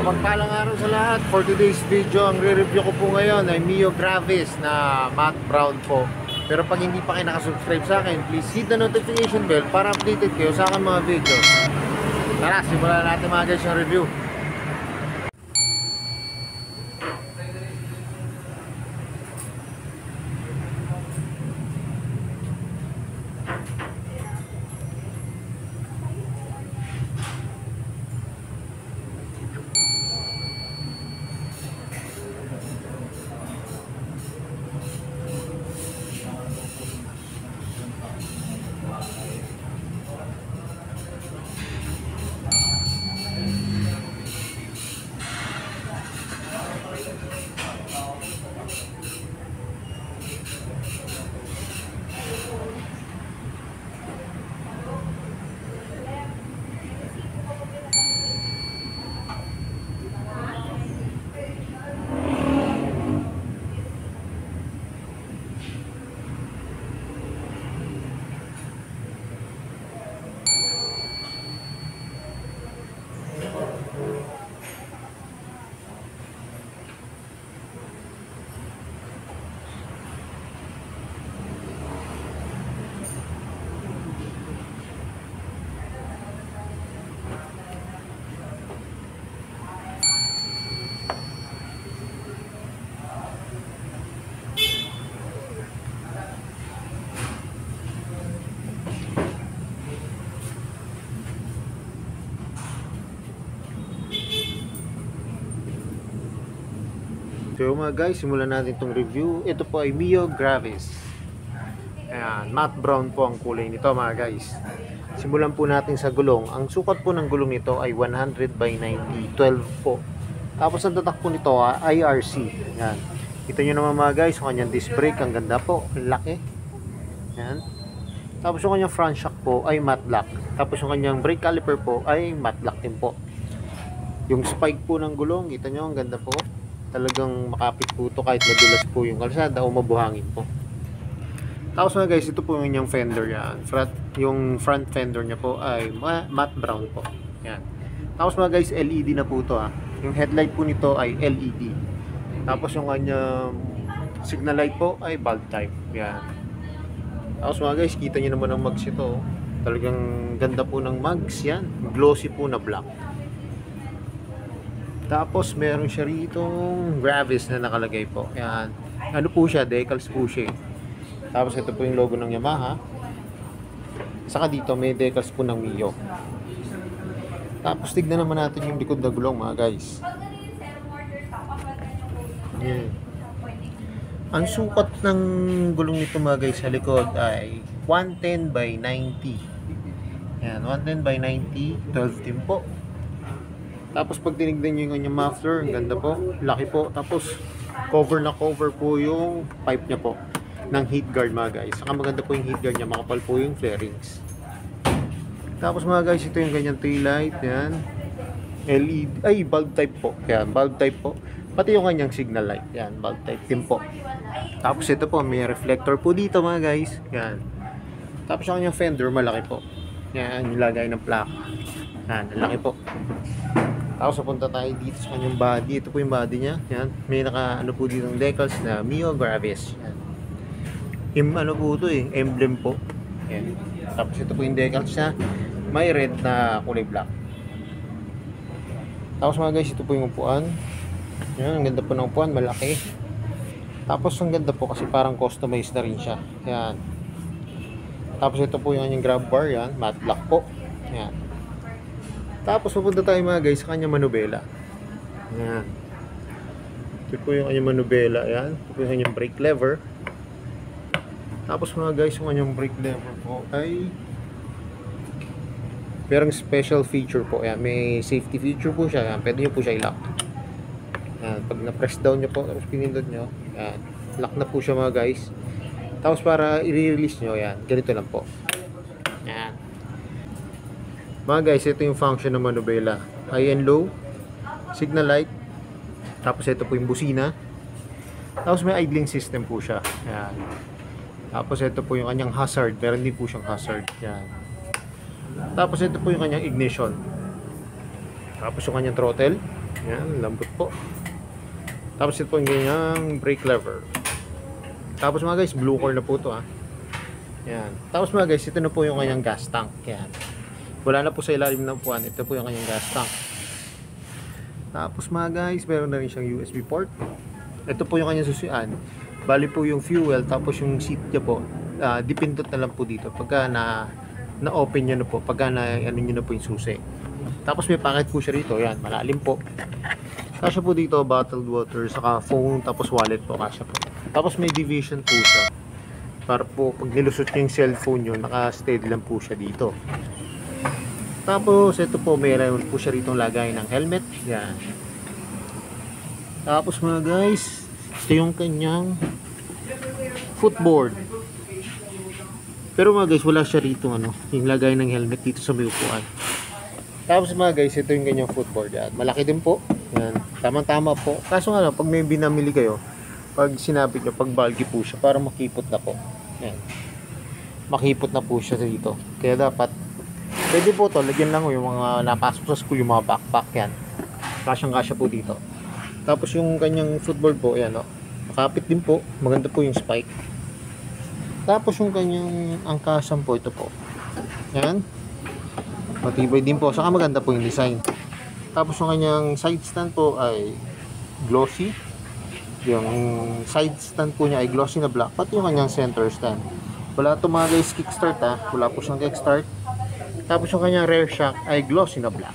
Mapagpalang araw sa lahat. For today's video, ang re-review ko po ngayon ay Mio Gravis na matte brown po. Pero pag hindi pa kayo nakasubscribe sa akin, please hit the notification bell para updated kayo sa aking mga videos. Tara, simulan natin mga guys yung review. So mga guys, simulan natin itong review. Ito po ay Mio Gravis. Ayan, matte brown po ang kulay nito mga guys. Simulan po natin sa gulong. Ang sukat po ng gulong nito ay 100 by 90, 12 po. Tapos ang tatak po nito ay IRC. Ayan. Kita nyo naman mga guys, yung kanyang disc brake, ang ganda po, laki. Ayan. Tapos yung kanyang front shock po ay matte black. Tapos yung kanyang brake caliper po ay matte black din po. Yung spike po ng gulong, kita nyo, ang ganda po. Talagang makapit po ito kahit madulas po yung kalsada o mabuhangin po. Tapos mga guys, ito po yung inyong fender yan. Yung front fender niya po ay matte brown po. Yan. Tapos mga guys, LED na po ito ha. Yung headlight po nito ay LED. Tapos yung kanyang signal light po ay bulb type. Yan. Tapos mga guys, kita nyo naman ang mags ito. Talagang ganda po ng mags yan. Glossy po na black. Tapos meron siya ritong Gravis na nakalagay po. Yan. Ano po siya? Decals po siya. Tapos ito po yung logo ng Yamaha. Saka dito may decals po ng Mio. Tapos tignan naman natin yung likod na gulong mga guys. Yan. Ang sukat ng gulong nito mga guys sa likod ay 110 by 90. Yan, 110 by 90, 12 din po. Tapos pag tinignan nyo yung kanyang muffler, ang ganda po, laki po. Tapos cover na cover po yung pipe niya po ng heat guard mga guys. Saka maganda po yung heat guard niya, makapal po yung fairings. Tapos mga guys, ito yung kanyang tail light, yan. LED, ay bulb type po. Yan, bulb type po. Pati yung kanyang signal light, yan, bulb type din po. Tapos ito po, may reflector po dito mga guys. Yan. Tapos yung kanyang fender, malaki po. Yan, yung lagay ng plaka. Yan, malaki po. Tapos napunta tayo dito sa kanyang body. Ito po yung body niya. Yan. May naka ano po dito ng decals na Mio Gravis. Yan. Ano po ito eh, emblem po. Yan. Tapos ito po yung decals niya. May red na kulay black. Tapos mga guys, ito po yung upuan. Yan, ang ganda po ng upuan, malaki. Tapos ang ganda po kasi parang customized na rin siya. Yan. Tapos ito po yung kanyang grab bar. Yan, matte black po. Yan. Tapos pupunta tayo mga guys sa kanyang manubela. Ayan. Ito po yung kanyang manubela. Ayan. Ito po yung kanyang brake lever. Tapos mga guys, yung kanyang brake lever po ay merong special feature po. Ayan. May safety feature po siya. Ayan. Pwede nyo po siya i-lock. Ayan. Pag na-press down nyo po, tapos pinindot nyo, ayan. Lock na po siya mga guys. Tapos para i-release nyo, ayan. Ganito lang po. Ayan. Mga guys, ito yung function ng manubela. High and low, signal light, tapos ito po yung busina. Tapos may idling system po siya. Yan. Tapos ito po yung kanyang hazard. Meron din po siyang hazard. Yan. Tapos ito po yung kanyang ignition. Tapos yung kanyang throttle. Yan, lambot po. Tapos ito po yung ganyang brake lever. Tapos mga guys, blue core na po to ha. Yan. Tapos mga guys, ito na po yung kanyang gas tank. Yan. Wala na po sa ilalim ng upuan. Ito po yung kanyang gas tank. Tapos mga guys, meron na rin siyang USB port. Ito po yung kanyang susian. Bali po yung fuel, tapos yung seat niya po, dipindot na lang po dito. Pagka na-open nyo na po, pagka ano nyo na po yung susi. Tapos may packet po siya rito. Yan, malalim po. Kasya po dito, bottled water, saka phone, tapos wallet po, kasya po. Tapos may division po siya. Para po, pag nilusot nyo yung cellphone nyo, naka-steady lang po siya dito. Tapos, ito po, mayroon po siya rito lagay ng helmet. Yan. Tapos mga guys, ito yung kanyang footboard. Pero mga guys, wala siya rito, yung lagay ng helmet dito sa may upuan. Tapos mga guys, ito yung kanyang footboard. Yan. Malaki din po. Yan. Tama-tama po. Kaso nga pag may binamili kayo, pag sinabi nyo, pag bulky po siya, para makipot na po. Yan. Makipot na po siya dito. Kaya dapat, pwede po to, lagyan lang yung mga napasok sa school, yung mga backpack yan. Kasyang-kasya po dito. Tapos yung kanyang footboard po, yan nakapit din po. Maganda po yung spike. Tapos yung kanyang angkasan po, ito po. Yan. Matibay din po. Saka maganda po yung design. Tapos yung kanyang side stand po ay glossy. Yung side stand po niya ay glossy na black. Pati yung kanyang center stand. Wala ito mga guys kickstart Wala po siyang kickstart. Tapos yung kanyang rear shock ay glossy na black.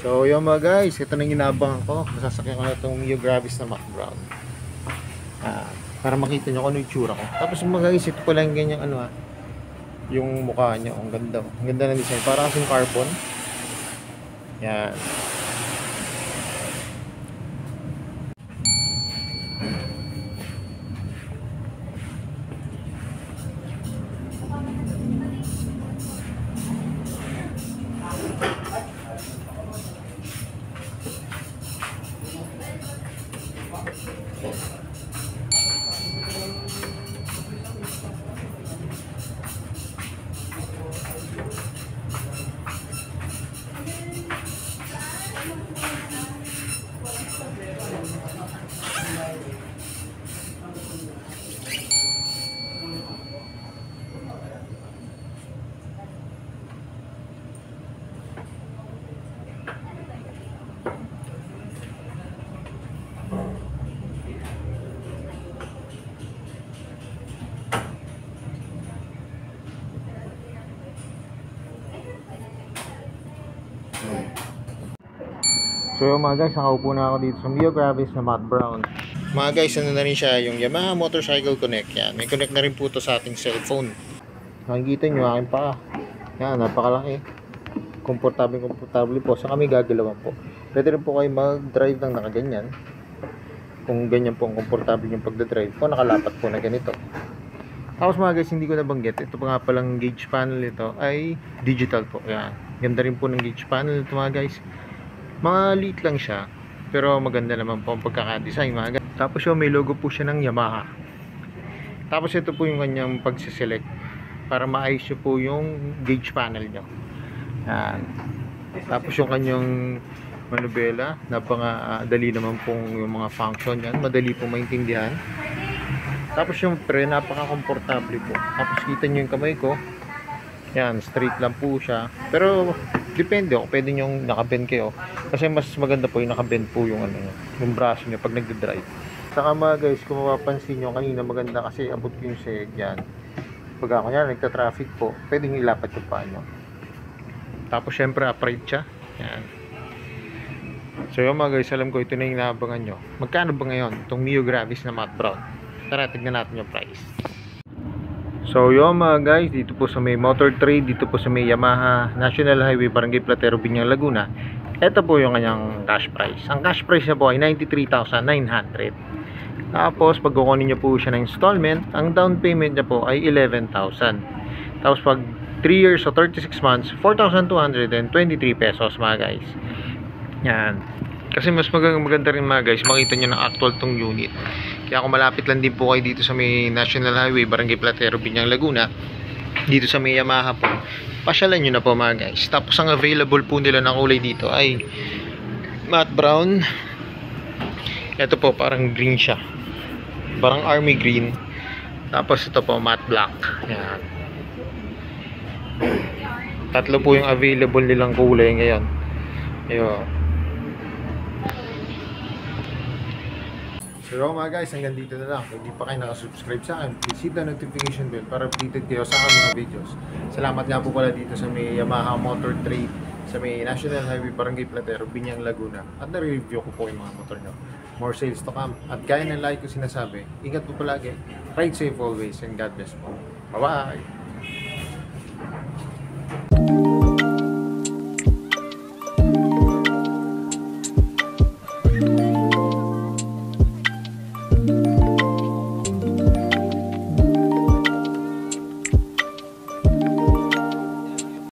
So yung mga guys, ito na ginabang ko. Masasakyan ko na itong Mio Gravis na matte brown. Para makita nyo kung ano yung tsura ko. Tapos mga guys, ito pala yung ganyang yung mukha niya. Ang ganda. Ang ganda ng design. Para kasing carbon. Yan. So yung mga guys, nakaupo na ako dito sa Mio Gravis na matte brown. Mga guys, ano na rin siya, yung Yamaha Motorcycle Connect. Yan, may connect na rin po to sa ating cellphone. Nakikita nyo, akin pa. Yan, napakalaki. Komportable po. Sa kami gagalawan po. Pwede rin po kayo mag-drive ng nakaganyan. Kung ganyan po ang komportable yung pagdadrive po, nakalapat po na ganito. Tapos mga guys, hindi ko nabanggit, ito pa nga palang gauge panel ito ay digital po. Yan, ganda rin po ng gauge panel ito mga guys. Mga liit lang siya, pero maganda naman po ang pagkakadesign mga guys. Tapos yung may logo po siya ng Yamaha. Tapos ito po yung kanyang pagsiselect para maayos nyo po yung gauge panel nyo. Yan. Tapos yung kanyang manubela, napakadali naman pong yung mga function yan, madali po maintindihan. Tapos yung pre, napaka-komportable po. Tapos kita nyo yung kamay ko, yan, straight lang po siya. Pero depende kung pwede nyo nakabend kayo, kasi mas maganda po yung nakabend po yung yung braso nyo pag nagde-drive. Saka mga guys, kung mapapansin nyo kanina, maganda kasi abot ko yung seg. Yan, pag ako yan nagta-traffic po, pwede nyo ilapat yung paa nyo. Tapos syempre upright siya. Yan. So yung mga guys, alam ko ito na yung naabangan nyo. Magkano ba ngayon itong Mio Gravis na matte brown? Tara, tignan natin yung price. So yung mga guys, dito po sa may Motor Trade, dito po sa may Yamaha National Highway, Barangay Platero, Biñang, Laguna. Ito po yung kanyang cash price. Ang cash price niya po ay 93,900. Tapos pag kukunin niyo po siya ng installment, ang down payment niya po ay 11,000. Tapos pag 3 years o 36 months, 4,223 pesos mga guys. Yan. Kasi mas maganda rin mga guys, makita nyo ng actual tong unit. Kaya kung malapit lang din po kayo dito sa may National Highway, Barangay Platero, Biñang, Laguna, dito sa may Yamaha po, pasyalan nyo na po mga guys. Tapos ang available po nila ng kulay dito ay Matte brown. Ito po parang green siya. Parang army green. Tapos ito po matte black. Yan. Tatlo po yung available nilang kulay ngayon. Ayun. So mga guys, hanggang dito na lang. Kung hindi pa kayo nakasubscribe sa akin, please hit the notification bell para updated kayo sa aking mga videos. Salamat nga po pala dito sa may Yamaha Motor Trade sa may National Highway Barangay Platero, Binyang, Laguna. At na-review ko po yung mga motor nyo. More sales to come. At gaya ng like ko sinasabi, ingat po palagi. Ride safe always and God bless po. Bye-bye!